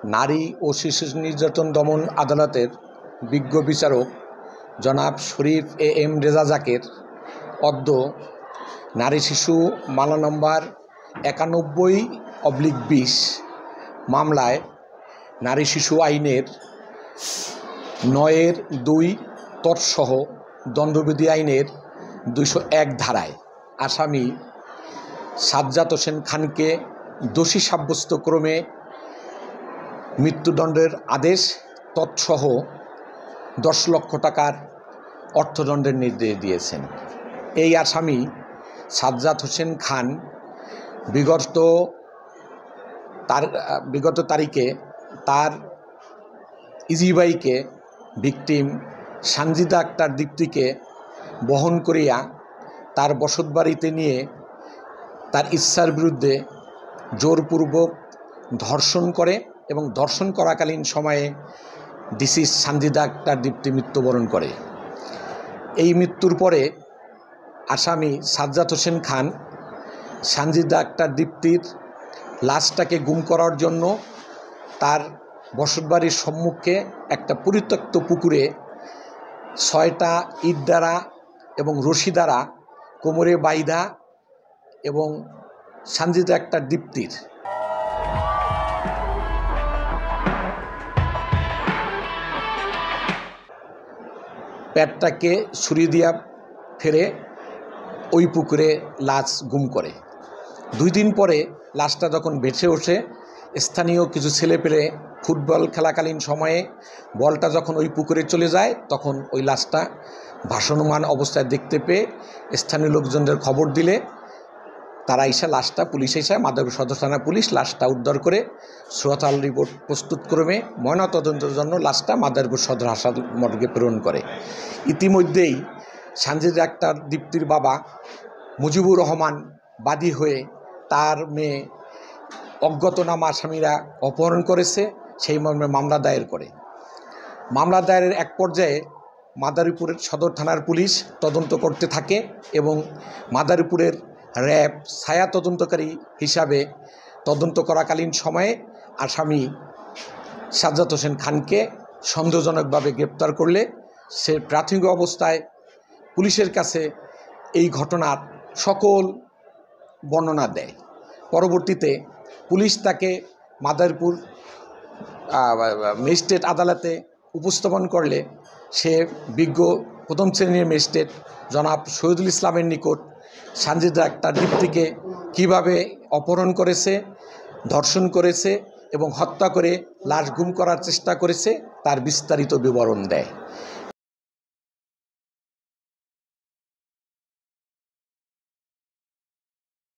নারী ও শিশু নির্যাতন দমন আদালতের বিজ্ঞ বিচারক জনাব শরীফ এম রেজা জাকের অদ্য নারী শিশু মামলা নম্বর 91/20 মামলায় নারী শিশু আইনের 9-2 তৎসহ দণ্ডবিধি আইনের 201 ধারায় আসামি সাজ্জাদ হোসেন খানকে দোষী সাব্যস্ত ক্রমে মৃত্যুদণ্ডের আদেশ তৎসহ 10 লক্ষ টাকার অর্থদণ্ডের নির্দেশ দিয়েছেন। এই আসামি সাজ্জাদ হোসেন খান বিগত তারিখে তার ইজিবাইকে ভিকটিম সানজিদা আক্তার দীপ্তিকে বহন করিয়া তার বসতবাড়িতে নিয়ে তার ইচ্ছার বিরুদ্ধে জোরপূর্বক ধর্ষণ করে এবং ধর্ষণ করাকালীন সময়ে ডিসি সানজিদা আক্তার দীপ্তি মৃত্যুবরণ করে। এই মৃত্যুর পরে আসামি সাজ্জাদ হোসেন খান সানজিদা আক্তার দীপ্তির লাশটাকে গুম করার জন্য তার বসতবাড়ির সম্মুখে একটা পরিত্যক্ত পুকুরে 6টা ইট দ্বারা এবং রশি দ্বারা কোমরে বাইধা এবং সানজিদা আক্তার দীপ্তির পেটটাকে ছুরি দিয়া ফেরে ওই পুকুরে লাশ গুম করে। 2 দিন পরে লাশটা যখন ভেসে ওঠে, স্থানীয় কিছু ছেলেপেলে ফুটবল খেলাকালীন সময়ে বলটা যখন ওই পুকুরে চলে যায়, তখন ওই লাশটা ভাসমান অবস্থায় দেখতে পেয়ে স্থানীয় লোকজনদের খবর দিলে তারা লাশটা পুলিশ মাদারীপুর সদর থানা পুলিশ লাশটা উদ্ধার করে সোয়াতাল রিপোর্ট প্রস্তুতক্রমে ময়নাতদন্তের জন্য লাশটা মাদারীপুর সদর হাসপাতাল মর্গে প্রেরণ করে। ইতিমধ্যেই সানজিদা আক্তার দীপ্তির বাবা মুজিবুর রহমান বাদী হয়ে তার মেয়ে অজ্ঞাতনামা আসামিরা অপহরণ করেছে সেই মর্মে মামলা দায়ের করে। মামলা দায়েরের এক পর্যায়ে মাদারীপুরের সদর থানার পুলিশ তদন্ত করতে থাকে এবং মাদারীপুরের র্যাব ছায়া তদন্তকারী হিসাবে তদন্ত করাকালীন সময়ে আসামি সাজ্জাদ হোসেন খানকে সন্দেহজনকভাবে গ্রেপ্তার করলে সে প্রাথমিক অবস্থায় পুলিশের কাছে এই ঘটনার সকল বর্ণনা দেয়। পরবর্তীতে পুলিশ তাকে মাদারীপুর ম্যাজিস্ট্রেট আদালতে উপস্থাপন করলে সে বিজ্ঞ প্রথম শ্রেণীর ম্যাজিস্ট্রেট জনাব শহীদুল ইসলামের নিকট সানজিদা আক্তার দীপ্তিকে কীভাবে অপহরণ করেছে, ধর্ষণ করেছে এবং হত্যা করে লাশ গুম করার চেষ্টা করেছে তার বিস্তারিত বিবরণ দেয়।